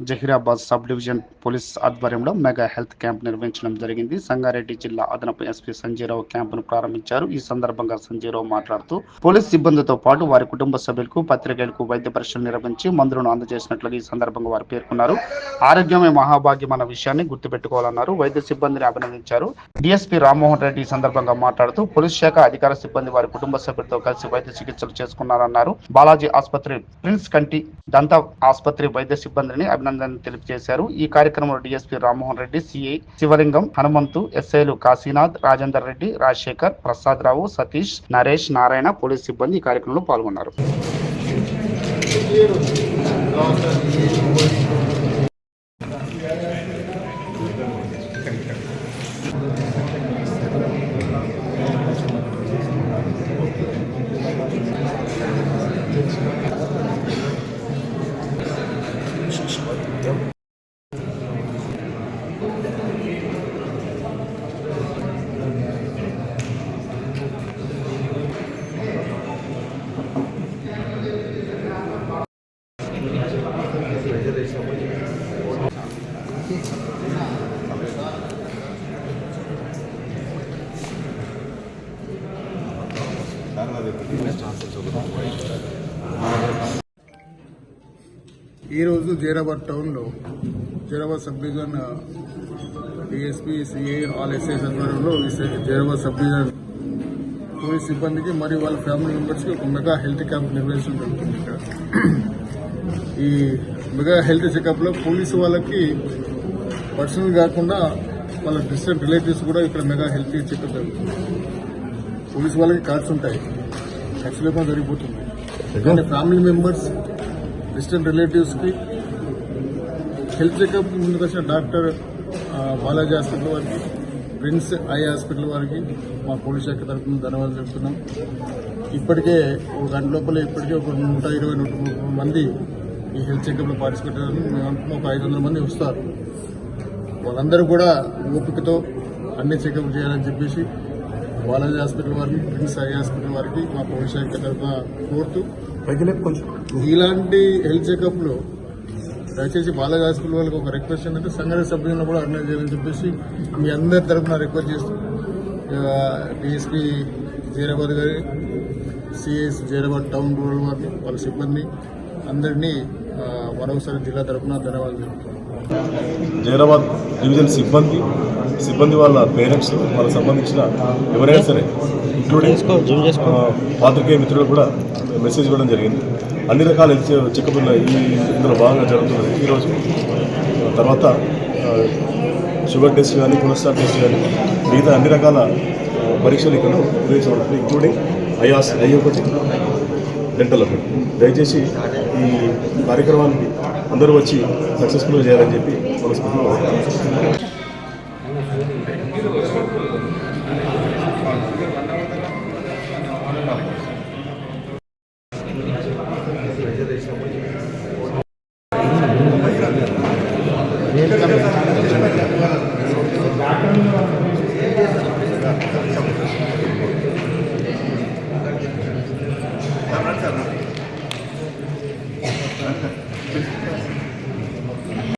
Zaheerabad sub division police ఆధ్వర్యంలో mega health camp నిర్వహించడం జరిగింది. సంగారెడ్డి జిల్లా అదనపు ఎస్పీ సంజయరావు క్యాంపును ప్రారంభించారు. ఈ సందర్భంగా సంజయరావు మాట్లాడుతూ పోలీస్ సిబ్బందితో పాటు వారి కుటుంబ సభ్యులకు పత్రికలకు వైద్య పరీక్షలు నిర్వహించి మందులను అందజేసినట్లుగా ఈ సందర్భంగా వారు పేర్కొన్నారు. ఆరోగ్యమే మహాభాగ్యం అన్న విషయాన్ని గుర్తుపెట్టుకోవాలన్నారు. వైద్య సిబ్బందిని అభినందించారు. డిఎస్పీ రామ్మోహన్ రెడ్డి ఈ సందర్భంగా మాట్లాడుతూ పోలీస్ శాఖ అధికార సిబ్బంది వారి కుటుంబ సభ్యులతో కలిసి వైద్య చికిత్సలు చేసుకున్నారన్నారు. బాలాజీ ఆసుపత్రి, ప్రిన్స్ కంటి దంత ఆసుపత్రి వైద్య సిబ్బందిని అభినందనలు తెలియజేశారు. ఈ కార్యక్రమంలో డిఎస్పీ రామ్మోహన్ రెడ్డి, సిఐ శివలింగం, హనుమంతు, ఎస్ఐలు కాశీనాథ్, రాజేందర్ రెడ్డి, రాజశేఖర్, ప్రసాద్ రావు, సతీష్, నరేష్, నారాయణ పోలీస్ సిబ్బంది ఈ కార్యక్రమంలో పాల్గొన్నారు. ఈరోజు జైరాబాద్ టౌన్లో Zaheerabad sub division DSP, CI, all SIs ఆధ్వర్యంలో జైరాబాద్ సబ్ డివిజన్ పోలీస్ సిబ్బందికి మరియు వాళ్ళ ఫ్యామిలీ మెంబర్స్కి ఒక మెగా హెల్త్ క్యాంప్ నిర్వహించడం జరుగుతుంది. ఇక్కడ ఈ మెగా హెల్త్ చెకప్లో పోలీసు వాళ్ళకి పర్సనల్ కాకుండా వాళ్ళ డిస్టెంట్ రిలేటివ్స్ కూడా ఇక్కడ మెగా హెల్త్ చెకప్ జరుగుతుంది. పోలీసు వాళ్ళకి కార్డ్స్ ఉంటాయి, ఖర్చు లేకుండా జరిగిపోతుంది. కానీ ఫ్యామిలీ మెంబర్స్, డిస్టెంట్ రిలేటివ్స్కి హెల్త్ చెకప్ ముందుకు వచ్చిన డాక్టర్ బాలాజీ హాస్పిటల్ వారికి, ప్రిన్స్ ఐ హాస్పిటల్ వారికి మా పోలీస్ శాఖ తరఫున ధన్యవాదాలు చెప్తున్నాం. ఇప్పటికే ఒక గంట లోపల ఇప్పటికే ఒక 120-130 మంది ఈ హెల్త్ చెకప్లో పార్టిసిపేట్ అయ్యారు. మేము ఒక 500 మంది వస్తారు. వాళ్ళందరూ కూడా ఓపికతో అన్ని చెకప్ చేయాలని చెప్పేసి బాలాజీ హాస్పిటల్ వారికి, ప్రిన్స్ ఐ హాస్పిటల్ వారికి మా పోలీస్ శాఖ తరఫున కోరుతూ, ఇలాంటి హెల్త్ చెకప్లో దయచేసి బాలాజీ హాస్పిటల్ వాళ్ళకి ఒక రిక్వెస్ట్ ఏంటంటే సంగారెడ్డి సబ్ డివిజన్లో కూడా ఆర్గనైజ్ చేయాలని చెప్పేసి మీ అందరి తరఫున రిక్వెస్ట్ చేస్తూ డిఎస్పీ జైరాబాద్ గారి, సిఎస్ జైరాబాద్ టౌన్ రూరల్ వారిని, వాళ్ళ సిబ్బంది అందరినీ మరొకసారి జిల్లా తరఫున ధన్యవాదాలు చెప్తున్నాను. జైరాబాద్ డివిజన్ సిబ్బంది వాళ్ళ పేరెంట్స్, వాళ్ళకి సంబంధించిన ఎవరైనా సరే ఇంక్లూడింగ్ పాత్రికేయ మిత్రులు కూడా మెసేజ్ ఇవ్వడం జరిగింది. అన్ని రకాల హెల్త్ చెకప్లు ఇందులో భాగంగా జరుగుతున్నది. ఈరోజు తర్వాత షుగర్ టెస్ట్ కానీ, కొలెస్ట్రాల్ టెస్ట్ కానీ, మిగతా అన్ని రకాల పరీక్షలు ఇక్కడ నిర్వహించబడుతుంది, ఇంక్లూడింగ్ ఐ ఒకటి, డెంటల్ ఒకటి. దయచేసి ఈ కార్యక్రమానికి అందరూ వచ్చి సక్సెస్ఫుల్గా చేయాలని చెప్పి మనస్ఫూర్తిగా